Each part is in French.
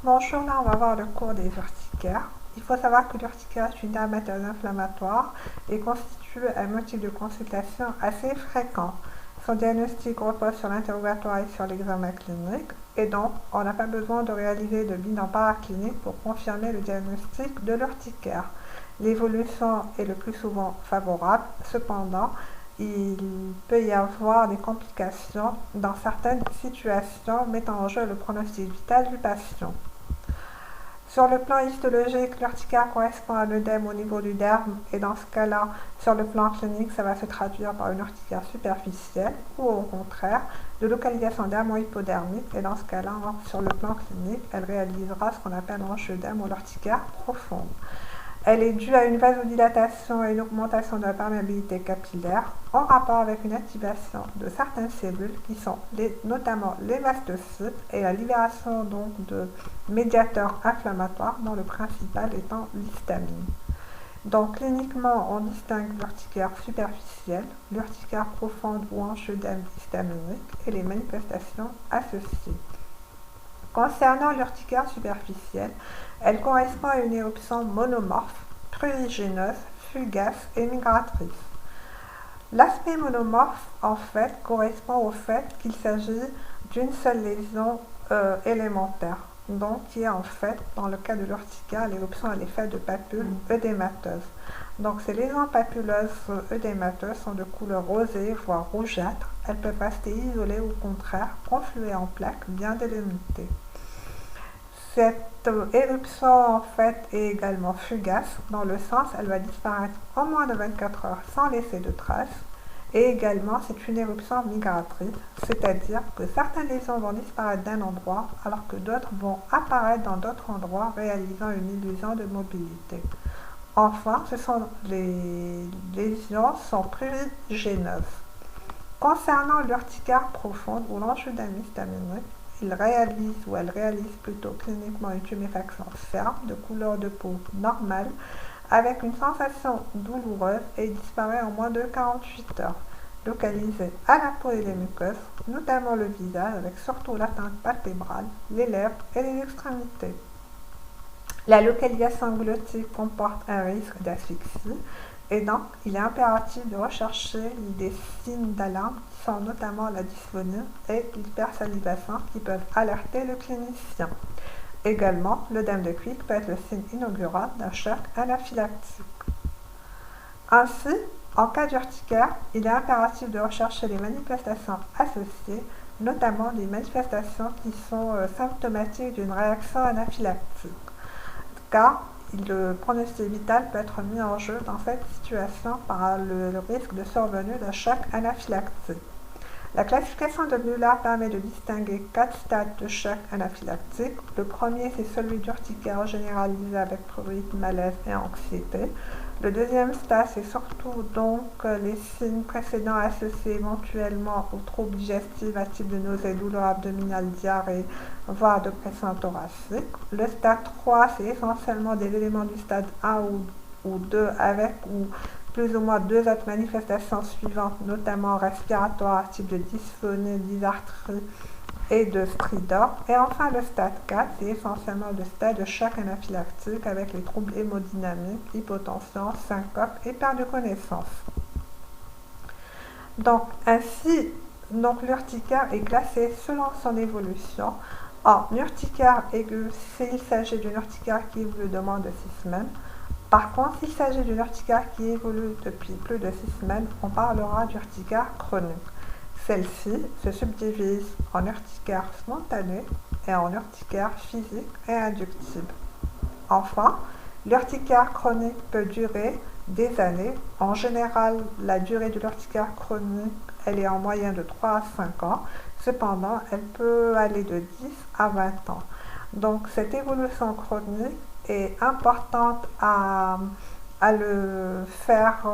Bonjour, là on va voir le cours des urticaires. Il faut savoir que l'urticaire est une dermatose inflammatoire et constitue un motif de consultation assez fréquent. Son diagnostic repose sur l'interrogatoire et sur l'examen clinique, et donc on n'a pas besoin de réaliser de bilan paraclinique pour confirmer le diagnostic de l'urticaire. L'évolution est le plus souvent favorable, cependant, il peut y avoir des complications dans certaines situations mettant en jeu le pronostic vital du patient. Sur le plan histologique, l'urticaire correspond à l'œdème au niveau du derme et dans ce cas-là, sur le plan clinique, ça va se traduire par une urticaire superficielle ou au contraire de localisation dermo-hypodermique et dans ce cas-là, sur le plan clinique, elle réalisera ce qu'on appelle un angioedème ou l'urticaire profonde. Elle est due à une vasodilatation et une augmentation de la perméabilité capillaire en rapport avec une activation de certaines cellules qui sont notamment les mastocytes et la libération donc de médiateurs inflammatoires dont le principal étant l'histamine. Donc cliniquement, on distingue l'urticaire superficielle, l'urticaire profonde ou angioedème histaminique et les manifestations associées. Concernant l'urticaire superficielle, elle correspond à une éruption monomorphe, prurigéneuse, fugace et migratrice. L'aspect monomorphe, en fait, correspond au fait qu'il s'agit d'une seule lésion élémentaire, donc qui est en fait, dans le cas de l'urticaire, l'éruption à l'effet de papules œdémateuses. Donc ces lésions papuleuses œdémateuses sont de couleur rosée, voire rougeâtre. Elles peuvent rester isolées ou au contraire confluer en plaques bien délimitées. Cette éruption en fait est également fugace, dans le sens elle va disparaître en moins de 24 heures sans laisser de traces, et également c'est une éruption migratrice, c'est-à-dire que certaines lésions vont disparaître d'un endroit alors que d'autres vont apparaître dans d'autres endroits réalisant une illusion de mobilité. Enfin, les lésions sont prurigéneuses. Concernant l'urticaire profonde ou l'angioedème histaminique, elle réalise plutôt cliniquement une tuméfaction ferme de couleur de peau normale avec une sensation douloureuse et disparaît en moins de 48 heures, localisée à la peau et les muqueuses, notamment le visage avec surtout l'atteinte palpébrale, les lèvres et les extrémités. La localisation glottique comporte un risque d'asphyxie et donc il est impératif de rechercher des signes d'alarme qui sont notamment la dysphonie et l'hypersalivation qui peuvent alerter le clinicien. Également, l'œdème de Quick peut être le signe inaugural d'un choc anaphylactique. Ainsi, en cas d'urticaire, il est impératif de rechercher les manifestations associées, notamment les manifestations qui sont symptomatiques d'une réaction anaphylactique, car le pronostic vital peut être mis en jeu dans cette situation par le risque de survenue d'un choc anaphylactique. La classification de Müller permet de distinguer 4 stades de choc anaphylactique. Le premier, c'est celui d'urticaire généralisé avec prurite, malaise et anxiété. Le deuxième stade, c'est surtout donc les signes précédents associés éventuellement aux troubles digestifs à type de nausées, douleurs abdominales, diarrhée, voire de pression thoracique. Le stade 3, c'est essentiellement des éléments du stade 1 ou 2 avec ou plus ou moins 2 autres manifestations suivantes, notamment respiratoires, type de dysphonie, dysarthrie et de stridor. Et enfin, le stade 4, c'est essentiellement le stade de choc anaphylactique avec les troubles hémodynamiques, hypotension, syncope et perte de connaissance. Donc, ainsi, l'urticaire est classé selon son évolution en urticaire aigu s'il s'agit d'une urticaire qui évolue de moins de 6 semaines. Par contre, s'il s'agit d'une urticaire qui évolue depuis plus de 6 semaines, on parlera d'urticaire chronique. Celle-ci se subdivise en urticaire spontané et en urticaire physique et inductible. Enfin, l'urticaire chronique peut durer des années. En général, la durée de l'urticaire chronique, elle est en moyenne de 3 à 5 ans. Cependant, elle peut aller de 10 à 20 ans. Donc, cette évolution chronique est importante à le faire,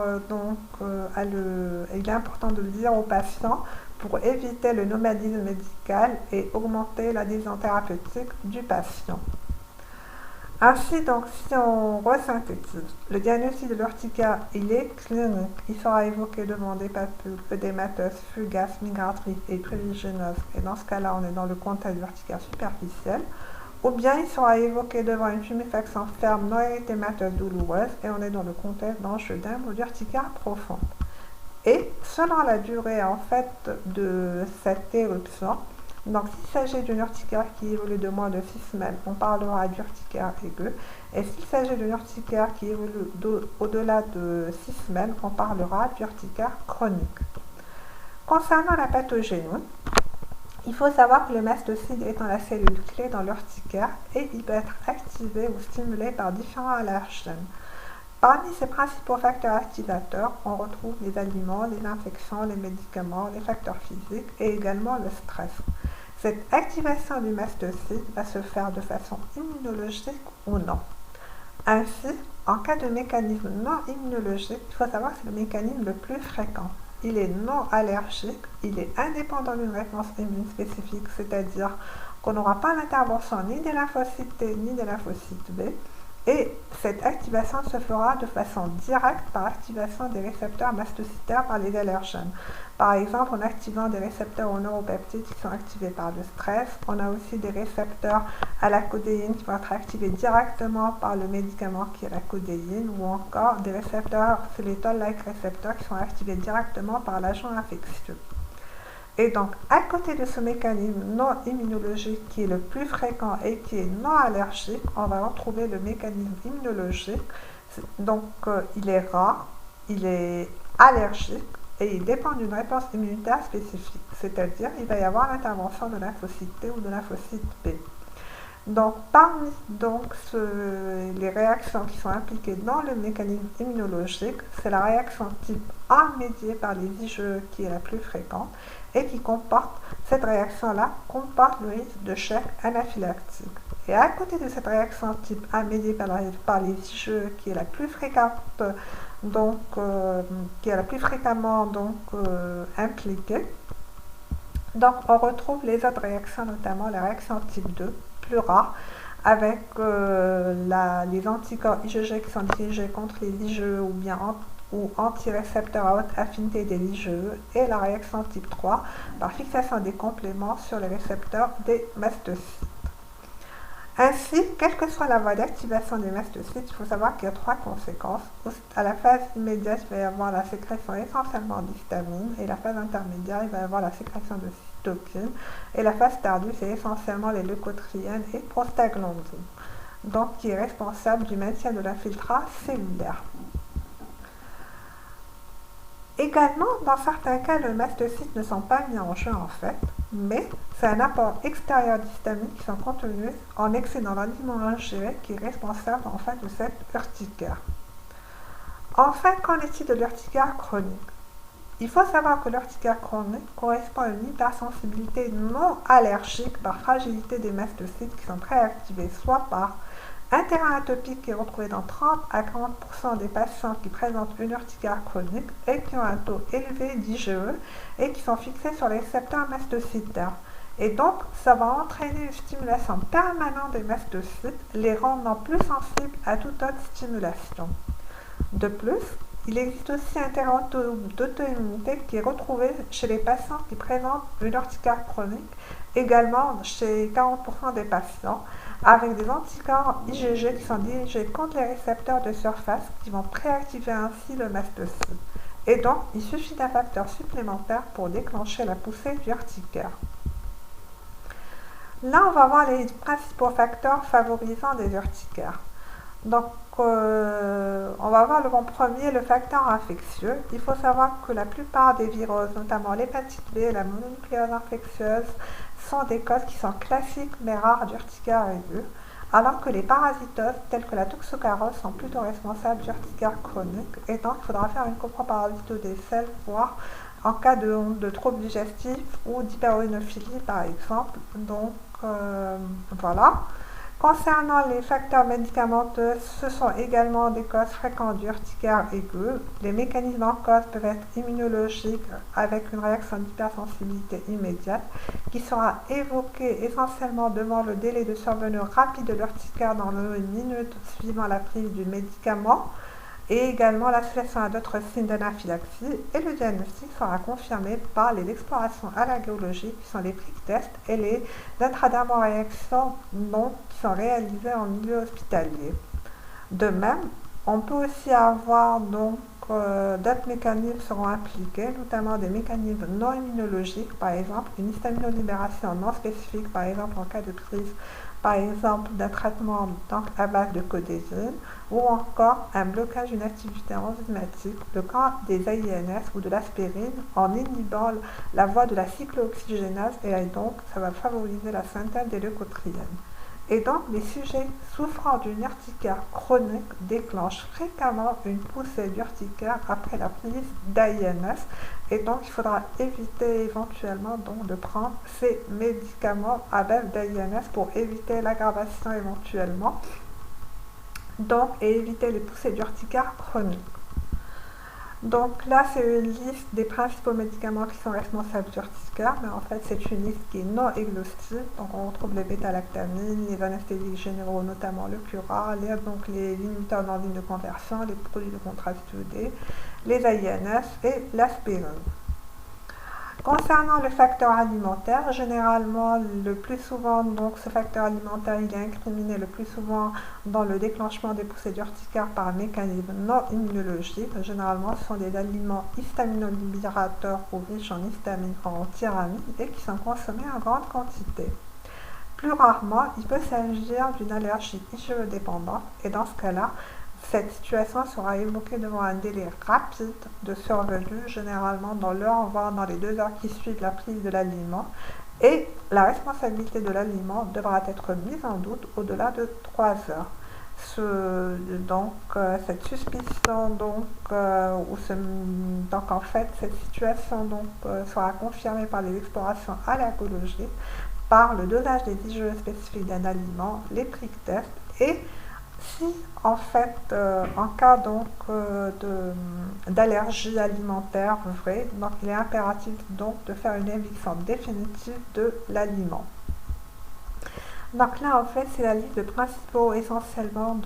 il est important de le dire aux patients pour éviter le nomadisme médical et augmenter l'adhésion thérapeutique du patient. Ainsi, donc, si on resynthétise, le diagnostic de l'urticaire, il est clinique. Il sera évoqué devant des papules œdémateuses, fugaces, migratrices et prurigéneuses. Et dans ce cas-là, on est dans le contexte de l'urticaire superficielle. ou bien il sera évoqué devant une tuméfaction ferme non érythémateuse douloureuse et on est dans le contexte d'enjeu d'un urticaire profond. Et selon la durée en fait de cette éruption, donc s'il s'agit d'une urticaire qui évolue de moins de 6 semaines, on parlera d'urticaire aiguë. Et s'il s'agit d'une urticaire qui évolue au-delà de 6 semaines, on parlera d'urticaire chronique. Concernant la pathogénie, il faut savoir que le mastocyte étant la cellule clé dans l'urticaire et il peut être activé ou stimulé par différents allergènes. Parmi ces principaux facteurs activateurs, on retrouve les aliments, les infections, les médicaments, les facteurs physiques et également le stress. Cette activation du mastocyte va se faire de façon immunologique ou non. Ainsi, en cas de mécanisme non immunologique, il faut savoir que c'est le mécanisme le plus fréquent. Il est non allergique, il est indépendant d'une réponse immune spécifique, c'est-à-dire qu'on n'aura pas l'intervention ni des lymphocytes T ni des lymphocytes B, et cette activation se fera de façon directe par activation des récepteurs mastocytaires par les allergènes. Par exemple, en activant des récepteurs aux neuropeptides qui sont activés par le stress. On a aussi des récepteurs à la codéine qui vont être activés directement par le médicament qui est la codéine, ou encore des récepteurs, c'est les toll-like récepteurs qui sont activés directement par l'agent infectieux. Et donc, à côté de ce mécanisme non immunologique qui est le plus fréquent et qui est non allergique, on va retrouver le mécanisme immunologique. Donc, il est rare, il est allergique et il dépend d'une réponse immunitaire spécifique. C'est-à-dire, il va y avoir l'intervention de lymphocyte T ou de lymphocyte B. Donc, parmi les réactions qui sont impliquées dans le mécanisme immunologique, c'est la réaction type A médiée par les IgE qui est la plus fréquente et qui comporte, cette réaction-là comporte le risque de choc anaphylactique. Et à côté de cette réaction type A médiée par les IgE qui est la plus fréquente, qui est la plus fréquemment impliquée, donc on retrouve les autres réactions, notamment la réaction type 2, plus rare, avec les anticorps IgG qui sont dirigés contre les IgE ou antirécepteurs à haute affinité des IgE, et la réaction type 3 par fixation des compléments sur les récepteurs des mastocytes. Ainsi, quelle que soit la voie d'activation des mastocytes, il faut savoir qu'il y a 3 conséquences. À la phase immédiate, il va y avoir la sécrétion essentiellement d'histamine, et la phase intermédiaire, il va y avoir la sécrétion de cytokine, et la phase tardive, c'est essentiellement les leucotriènes et prostaglandines, donc qui est responsable du maintien de l'infiltrat cellulaire. Également, dans certains cas, les mastocytes ne sont pas mis en jeu en fait, mais c'est un apport extérieur d'histamine qui sont contenus en excès dans l'aliment ingéré qui est responsable en fait de cette urticaire. Enfin, qu'en est-il de l'urticaire chronique? Il faut savoir que l'urticaire chronique correspond à une hypersensibilité non allergique par fragilité des mastocytes qui sont préactivés soit par un terrain atopique qui est retrouvé dans 30 à 40% des patients qui présentent une urticaire chronique et qui ont un taux élevé d'IgE et qui sont fixés sur les récepteurs mastocytaires. Et donc, ça va entraîner une stimulation permanente des mastocytes, les rendant plus sensibles à toute autre stimulation. De plus, il existe aussi un terrain d'auto-immunité qui est retrouvé chez les patients qui présentent une urticaire chronique, également chez 40% des patients, avec des anticorps IgG qui sont dirigés contre les récepteurs de surface qui vont préactiver ainsi le mastocyte. Et donc, il suffit d'un facteur supplémentaire pour déclencher la poussée urticaire. Là, on va voir les principaux facteurs favorisant des urticaires. Donc, on va voir le premier, le facteur infectieux. Il faut savoir que la plupart des viroses, notamment l'hépatite B et la mononucléose infectieuse, sont des causes qui sont classiques mais rares d'urticaire aiguë, alors que les parasitoses, telles que la toxocarose, sont plutôt responsables d'urticaire chronique, et donc il faudra faire une coproparasito des selles, voire en cas de troubles digestifs ou d'hyperénophilie par exemple. Donc, voilà. Concernant les facteurs médicamenteux, ce sont également des causes fréquentes d'urticaire aiguë. Les mécanismes en cause peuvent être immunologiques avec une réaction d'hypersensibilité immédiate qui sera évoquée essentiellement devant le délai de survenue rapide de l'urticaire dans les minutes suivant la prise du médicament. et également l'association à d'autres signes d'anaphylaxie, et le diagnostic sera confirmé par les explorations allergologiques qui sont les prick tests et les intradermoréactions qui sont réalisées en milieu hospitalier. De même, on peut aussi avoir d'autres mécanismes seront impliqués, notamment des mécanismes non immunologiques, par exemple une histaminolibération non spécifique, par exemple en cas de crise, par exemple d'un traitement à base de codéine, ou encore un blocage d'une activité enzymatique, le cas des AINS ou de l'aspirine, en inhibant la voie de la cyclooxygénase, et donc ça va favoriser la synthèse des leucotriènes. Et donc, les sujets souffrant d'une urticaire chronique déclenchent fréquemment une poussée d'urticaire après la prise d'AINS. Et donc, il faudra éviter éventuellement de prendre ces médicaments à base d'AINS pour éviter l'aggravation éventuellement. Et éviter les poussées d'urticaire chroniques. Donc là, c'est une liste des principaux médicaments qui sont responsables d'urticaire, mais en fait, c'est une liste qui est non exhaustive. Donc on retrouve les bêta-lactamines, les anesthésiques généraux, notamment le Cura, les limiteurs d'enzymes de conversion, les produits de contraste iodé, les AINS et l'aspirine. Concernant le facteur alimentaire, généralement, le plus souvent, ce facteur alimentaire, il est incriminé le plus souvent dans le déclenchement des poussées d'urticaire par un mécanisme non immunologique. Généralement, ce sont des aliments histaminolibérateurs ou riches en histamine ou en tyramine et qui sont consommés en grande quantité. Plus rarement, il peut s'agir d'une allergie IgE-dépendante et dans ce cas-là, cette situation sera évoquée devant un délai rapide de survenue, généralement dans l'heure, voire dans les 2 heures qui suivent la prise de l'aliment, et la responsabilité de l'aliment devra être mise en doute au-delà de 3 heures. Cette suspicion, en fait, cette situation sera confirmée par les explorations allergologiques, par le dosage des IgE spécifiques d'un aliment, les prick tests et si, en fait, en cas d'allergie alimentaire vraie, il est impératif de faire une éviction définitive de l'aliment. Donc là, en fait, c'est la liste de principaux essentiellement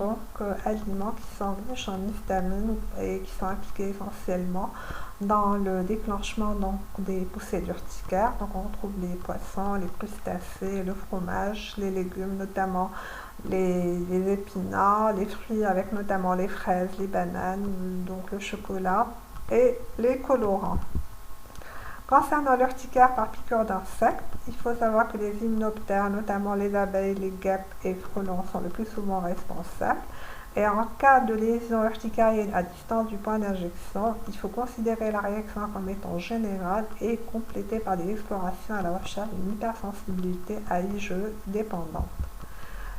aliments qui sont riches en histamine et qui sont impliqués essentiellement dans le déclenchement des poussées d'urticaire. Donc on retrouve les poissons, les crustacés, le fromage, les légumes, notamment les épinards, les fruits avec notamment les fraises, les bananes, le chocolat et les colorants. Concernant l'urticaire par piqûre d'insectes, il faut savoir que les hyménoptères, notamment les abeilles, les guêpes et frelons, sont le plus souvent responsables. Et en cas de lésion urticarienne à distance du point d'injection, il faut considérer la réaction comme étant générale et complétée par des explorations à la recherche d'une hypersensibilité à IgE dépendante.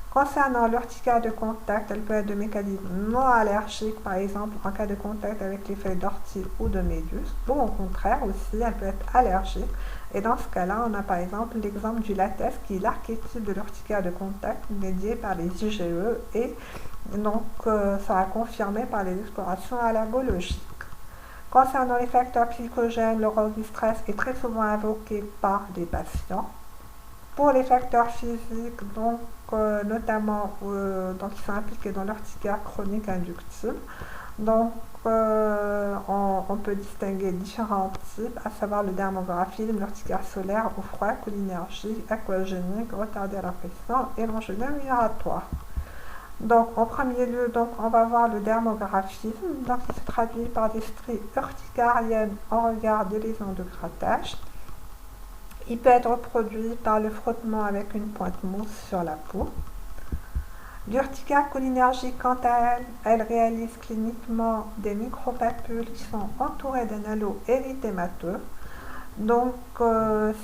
Concernant l'urticaire de contact, elle peut être de mécanisme non allergique, par exemple en cas de contact avec les feuilles d'ortie ou de méduse, ou au contraire aussi, elle peut être allergique. Et dans ce cas-là, on a par exemple l'exemple du latex qui est l'archétype de l'urticaire de contact médié par les IgE et ça sera confirmé par les explorations allergologiques. Concernant les facteurs psychogènes, le rôle du stress est très souvent invoqué par les patients. Pour les facteurs physiques, notamment qui sont impliqués dans l'urticaire chronique inductible, on peut distinguer différents types, à savoir le dermographisme, l'urticaire solaire ou froid, cholinergique, aquagénique, retardé à la pression et l'angioedème migratoire. En premier lieu, on va voir le dermographisme, qui se traduit par des stries urticariennes en regard des lésions de grattage. Il peut être produit par le frottement avec une pointe mousse sur la peau. L'urticaire cholinergique, quant à elle, elle réalise cliniquement des micropapules qui sont entourées d'un halo érythémateux.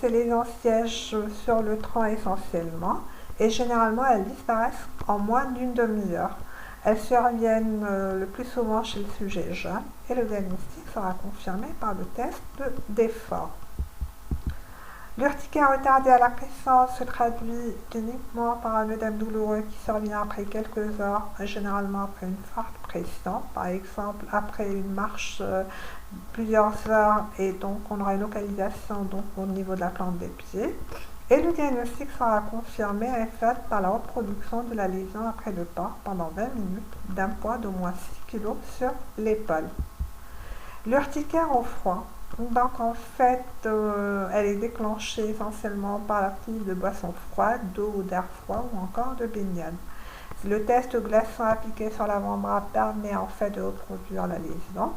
Ces lésions siègent sur le tronc essentiellement et généralement elles disparaissent en moins d'une demi-heure. Elles surviennent le plus souvent chez le sujet jeune et le diagnostic sera confirmé par le test d'effort. L'urticaire retardé à la pression se traduit cliniquement par un œdème douloureux qui survient après quelques heures, généralement après une forte pression, par exemple après une marche plusieurs heures et on aura une localisation au niveau de la plante des pieds. Et le diagnostic sera confirmé en fait par la reproduction de la lésion après le pas pendant 20 minutes d'un poids d'au moins 6 kg sur l'épaule. L'urticaire au froid, donc en fait, elle est déclenchée essentiellement par la prise de boissons froides, d'eau ou d'air froid ou encore de baignade. Le test glaçant appliqué sur l'avant-bras permet en fait de reproduire la lésion.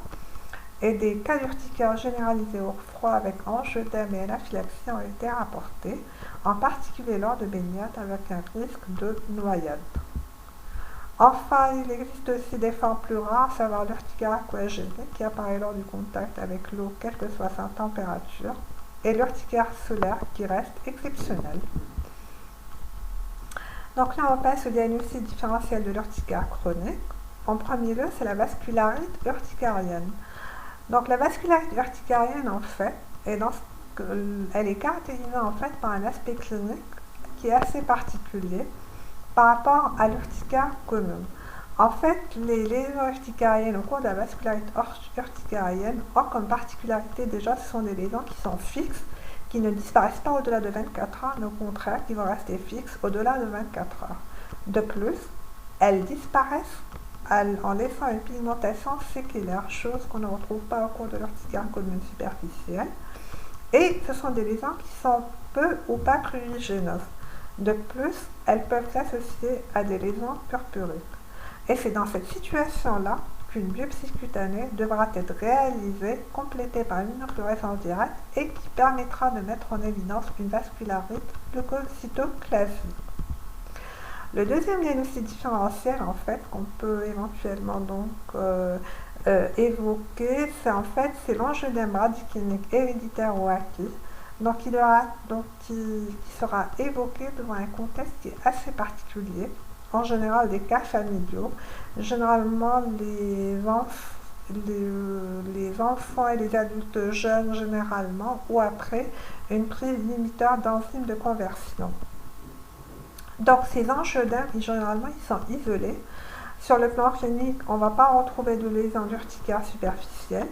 Et des cas d'urticaire généralisés au froid avec angioedème et anaphylaxie ont été rapportés, en particulier lors de baignades avec un risque de noyade. Enfin, il existe aussi des formes plus rares, à savoir l'urticaire aquagénique qui apparaît lors du contact avec l'eau, quelle que soit sa température, et l'urticaire solaire qui reste exceptionnel. Donc là, on passe au diagnostic différentiel de l'urticaire chronique. En premier lieu, c'est la vascularite urticarienne. Donc la vascularite urticarienne, en fait, elle est caractérisée en fait par un aspect clinique qui est assez particulier par rapport à l'urticaire commune. En fait, les lésions urticariennes au cours de la vascularite urticarienne ont comme particularité déjà, ce sont des lésions qui sont fixes, qui ne disparaissent pas au-delà de 24 heures, mais au contraire, qui vont rester fixes au-delà de 24 heures. De plus, elles disparaissent en laissant une pigmentation séculaire, chose qu'on ne retrouve pas au cours de l'urticaire commune superficielle. Et ce sont des lésions qui sont peu ou pas prurigineuses. De plus, elles peuvent s'associer à des lésions purpuriques. Et c'est dans cette situation-là qu'une biopsie cutanée devra être réalisée, complétée par une immunofluorescence directe et qui permettra de mettre en évidence une vascularite leucocytoclasique. Le deuxième diagnostic différentiel, en fait, qu'on peut éventuellement donc évoquer, c'est l'angioedème radiculinique héréditaire ou acquis, qui sera évoqué devant un contexte qui est assez particulier, en général des cas familiaux. Généralement, les enfants et les adultes jeunes, généralement, ou après une prise inhibiteur d'enzymes de conversion. Donc, ces angioedèmes, généralement, ils sont isolés. Sur le plan clinique, on ne va pas retrouver de lésions d'urticaire superficielle.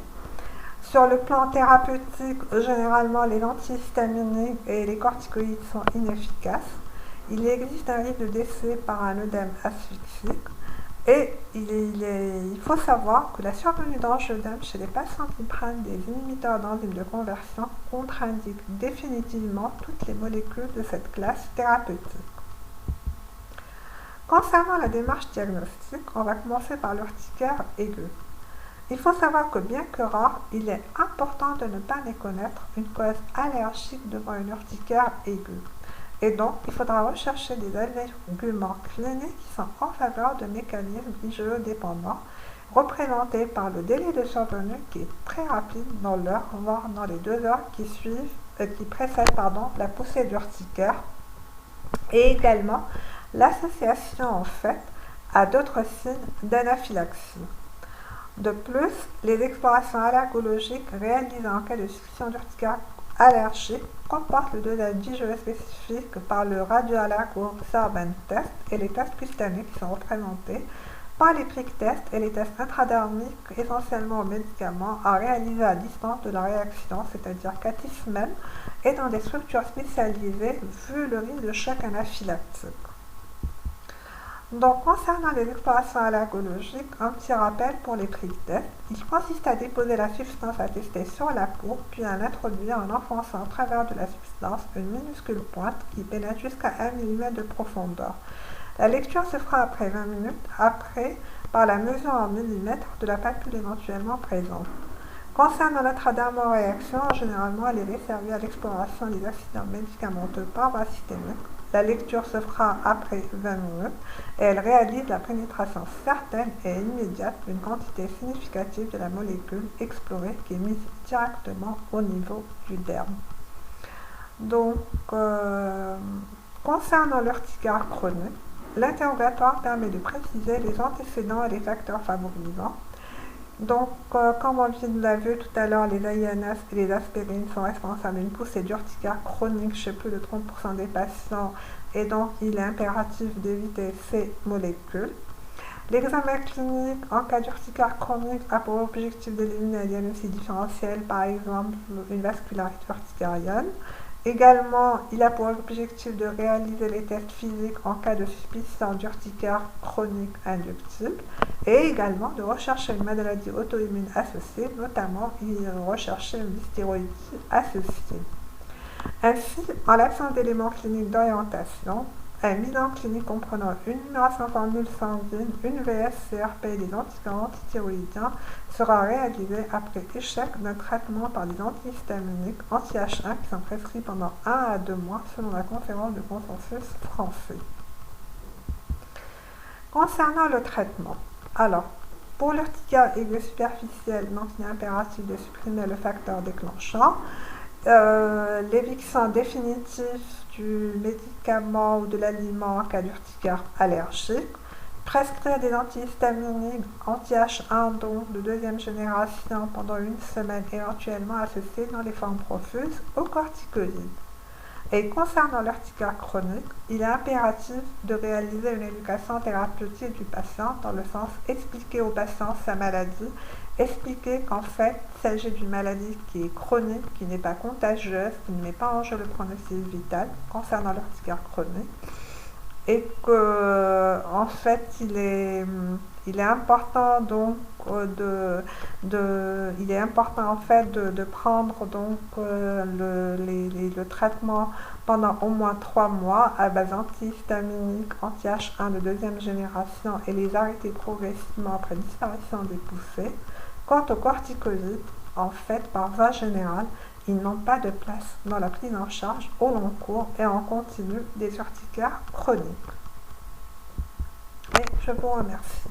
Sur le plan thérapeutique, généralement, les antihistaminiques et les corticoïdes sont inefficaces. Il existe un risque de décès par un œdème asphyxique. Et il faut savoir que la survenue d'angioedème chez les patients qui prennent des inhibiteurs d'enzymes de conversion contre-indique définitivement toutes les molécules de cette classe thérapeutique. Concernant la démarche diagnostique, on va commencer par l'urticaire aigu. Il faut savoir que bien que rare, il est important de ne pas méconnaître une cause allergique devant une urticaire aiguë. Et donc, il faudra rechercher des arguments cliniques qui sont en faveur de mécanismes IgE-dépendants, représentés par le délai de survenue qui est très rapide dans l'heure, voire dans les 2 heures qui précèdent la poussée d'urticaire, et également l'association en fait à d'autres signes d'anaphylaxie. De plus, les explorations allergologiques réalisées en cas de suspicion d'urticaire allergique comportent le dosage d'IgE spécifique par le radioallergo-sorbent test et les tests cutanés qui sont représentés par les prick tests et les tests intradermiques essentiellement aux médicaments à réaliser à distance de la réaction, c'est-à-dire qu'à 6 semaines et dans des structures spécialisées vu le risque de choc anaphylactique. Donc, concernant les explorations allergologiques, un petit rappel pour les prick tests. Il consiste à déposer la substance à tester sur la peau, puis à l'introduire en enfonçant au travers de la substance une minuscule pointe qui pénètre jusqu'à 1 mm de profondeur. La lecture se fera après 20 minutes, par la mesure en millimètres de la papule éventuellement présente. Concernant l'intradermoréaction, généralement elle est réservée à l'exploration des accidents médicamenteux parasystémiques. La lecture se fera après 20 minutes et elle réalise la pénétration certaine et immédiate d'une quantité significative de la molécule explorée qui est mise directement au niveau du derme. Donc, concernant l'urticaire chronique, l'interrogatoire permet de préciser les antécédents et les facteurs favorisants. Donc, comme on l'a vu tout à l'heure, les INS et les aspirines sont responsables d'une poussée d'urticaire chronique chez plus de 30% des patients et donc il est impératif d'éviter ces molécules. L'examen clinique en cas d'urticaire chronique a pour objectif d'éliminer un diagnostic différentiel, par exemple une vascularite urticarienne, Également, il a pour objectif de réaliser les tests physiques en cas de suspicion d'urticaire chronique inductible et également de rechercher une maladie auto-immune associée, notamment rechercher une dystéroïdie associée. Ainsi, en l'absence d'éléments cliniques d'orientation, un bilan clinique comprenant une numération formule sanguine, une VS-CRP et des anticorps antithyroïdiens sera réalisé après échec d'un traitement par des antihistaminiques anti-H1 qui sont prescrits pendant 1 à 2 mois selon la conférence de consensus français. Concernant le traitement, alors, pour l'urticaire aiguë superficielle, donc il est impératif de supprimer le facteur déclenchant. L'éviction définitive du médicament ou de l'aliment en cas d'urticaire allergique, prescrire des antihistaminiques anti-H1 donc de deuxième génération pendant 1 semaine, éventuellement associés dans les formes profuses aux corticoïdes. Et concernant l'urticaire chronique, il est impératif de réaliser une éducation thérapeutique du patient dans le sens expliquer au patient sa maladie, expliquer qu'en fait il s'agit d'une maladie qui est chronique, qui n'est pas contagieuse, qui ne met pas en jeu le pronostic vital concernant l'urticaire chronique et que en fait il est important donc il est important en fait de prendre donc le traitement pendant au moins 3 mois à base antihistaminique anti-H1 de deuxième génération et les arrêter progressivement après disparition des poussées. Quant aux corticoïdes, en fait par voie générale, ils n'ont pas de place dans la prise en charge au long cours et en continu des urticaires chroniques. Et je vous remercie.